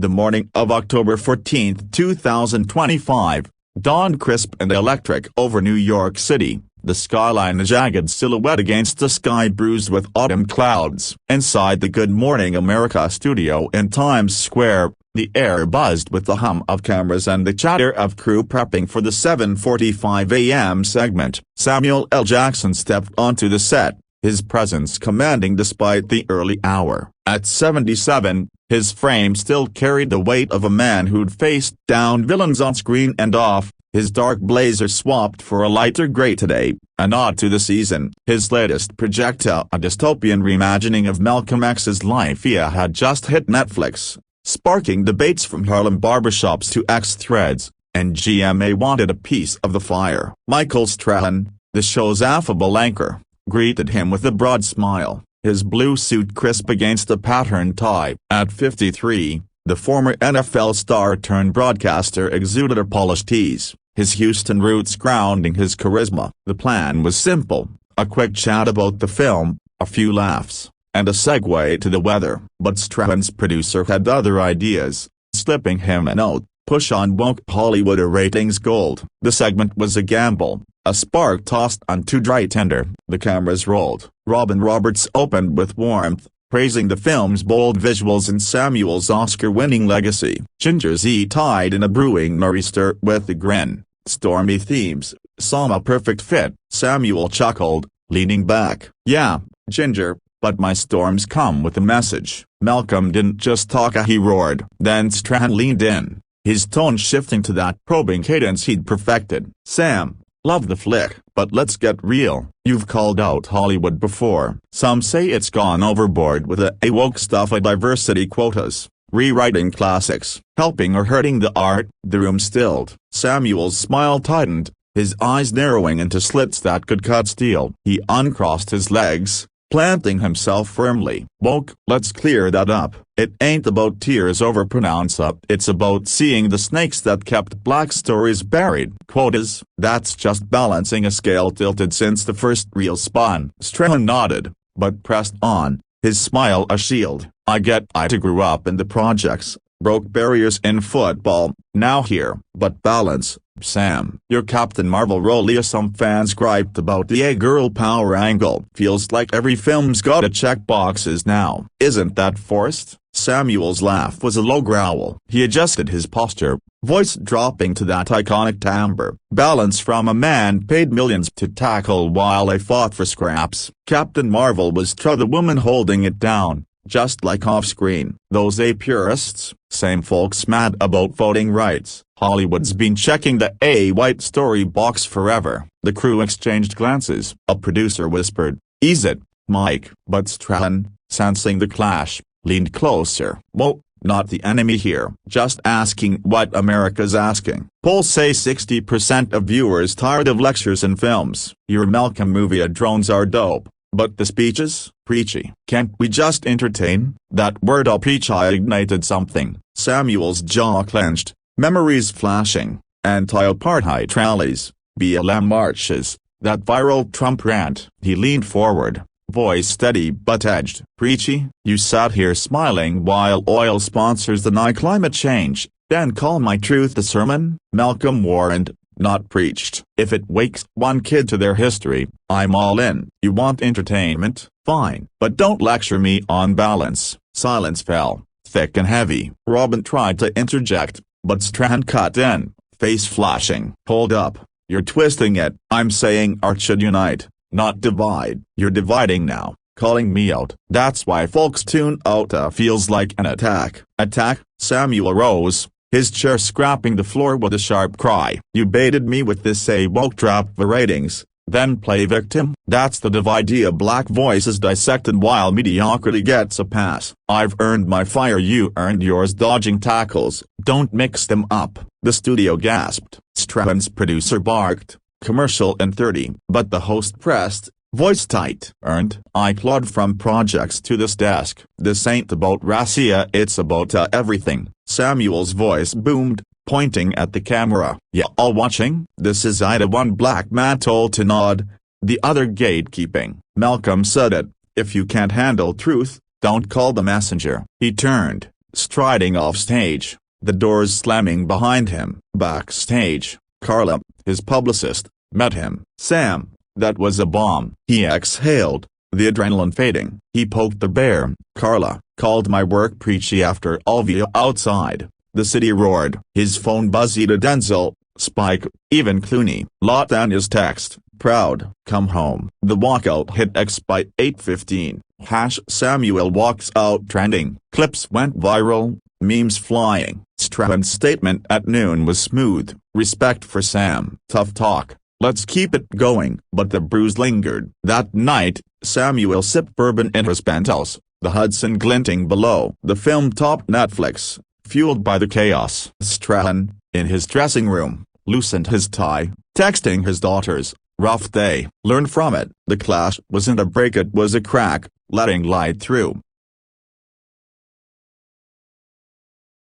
The morning of October 14, 2025, dawned crisp and electric over New York City, the skyline a jagged silhouette against a sky bruised with autumn clouds. Inside the Good Morning America studio in Times Square, the air buzzed with the hum of cameras and the chatter of crew prepping for the 7:45 a.m. segment. Samuel L. Jackson stepped onto the set, his presence commanding despite the early hour. At 77, his frame still carried the weight of a man who'd faced down villains on screen and off, his dark blazer swapped for a lighter gray today, a nod to the season. His latest projectile, a dystopian reimagining of Malcolm X's life, had just hit Netflix, sparking debates from Harlem barbershops to X threads, and GMA wanted a piece of the fire. Michael Strahan, the show's affable anchor, greeted him with a broad smile, his blue suit crisp against a patterned tie. At 53, the former NFL star-turned-broadcaster exuded a polished ease, his Houston roots grounding his charisma. The plan was simple, a quick chat about the film, a few laughs, and a segue to the weather. But Strahan's producer had other ideas, slipping him a note, "Push on woke Hollywood or ratings gold." The segment was a gamble, a spark tossed onto dry tinder. The cameras rolled. Robin Roberts opened with warmth, praising the film's bold visuals and Samuel's Oscar-winning legacy. Ginger Z tied in a brewing nor'easter with a grin. "Stormy themes, some a perfect fit." Samuel chuckled, leaning back. "Yeah, Ginger, but my storms come with a message." Malcolm didn't just talk, he roared. Then Strahan leaned in, his tone shifting to that probing cadence he'd perfected. "Sam, love the flick, but let's get real. You've called out Hollywood before. Some say it's gone overboard with the woke stuff, diversity quotas, rewriting classics, helping or hurting the art." The room stilled. Samuel's smile tightened, his eyes narrowing into slits that could cut steel. He uncrossed his legs, planting himself firmly. "Woke, let's clear that up. It ain't about tears over pronounce up. It's about seeing the snakes that kept black stories buried." "Quotas, that's just balancing a scale tilted since the first reel spun." Strahan nodded, but pressed on, his smile a shield. "I get I grew up in the projects, broke barriers in football, now here. But balance, Sam. Your Captain Marvel role, some fans griped about the girl power angle. Feels like every film's gotta check boxes now. Isn't that forced?" Samuel's laugh was a low growl. He adjusted his posture, voice dropping to that iconic timbre. "Balance from a man paid millions to tackle while I fought for scraps." Captain Marvel was the woman holding it down, just like off-screen. "Those purists, same folks mad about voting rights. Hollywood's been checking the white story box forever." The crew exchanged glances. A producer whispered, "Ease it, Mike." But Strahan, sensing the clash, leaned closer. "Whoa, not the enemy here. Just asking what America's asking. Polls say 60% of viewers tired of lectures and films. Your Malcolm movie drones are dope. But the speeches, preachy. Can't we just entertain?" That word preach ignited something. Samuel's jaw clenched, memories flashing, anti-apartheid rallies, BLM marches, that viral Trump rant. He leaned forward, voice steady but edged. "Preachy? You sat here smiling while oil sponsors deny climate change, then call my truth a sermon?" Malcolm warned, not preached. "If it wakes one kid to their history, I'm all in." "You want entertainment? Fine. But don't lecture me on balance." Silence fell, thick and heavy. Robin tried to interject, but Strahan cut in, face flashing. "Hold up, you're twisting it. I'm saying art should unite, not divide. You're dividing now, calling me out. That's why folks tune out. Feels like an attack." "Attack?" Samuel rose, his chair scraping the floor with a sharp cry. "You baited me with this woke trap for ratings, then play victim." "That's the divide. Black voices dissected while mediocrity gets a pass. I've earned my fire, you earned yours. Dodging tackles, don't mix them up." The studio gasped. Strahan's producer barked, "Commercial in 30." But the host pressed, voice tight. "Earned. I clawed from projects to this desk. This ain't about racia, it's about everything." Samuel's voice boomed, pointing at the camera. "Ya all watching?" "This is Ida." One black man told to nod, the other gatekeeping. Malcolm said it, "If you can't handle truth, don't call the messenger." He turned, striding off stage, the doors slamming behind him. Backstage, Carla, his publicist, met him. "Sam, that was a bomb." He exhaled, the adrenaline fading. He poked the bear. "Carla called my work preachy after all the outside." The city roared. His phone buzzed to Denzel, Spike, even Clooney. Latania's text, "Proud, come home." The Walkout hit X by 8:15. #Samuel walks out trending. Clips went viral, memes flying. Strahan's statement at noon was smooth. "Respect for Sam. Tough talk. Let's keep it going." But the bruise lingered. That night, Samuel sipped bourbon in his penthouse, the Hudson glinting below. The film topped Netflix, fueled by the chaos. Strahan, in his dressing room, loosened his tie, texting his daughters, "Rough day. Learn from it." The clash wasn't a break, it was a crack, letting light through.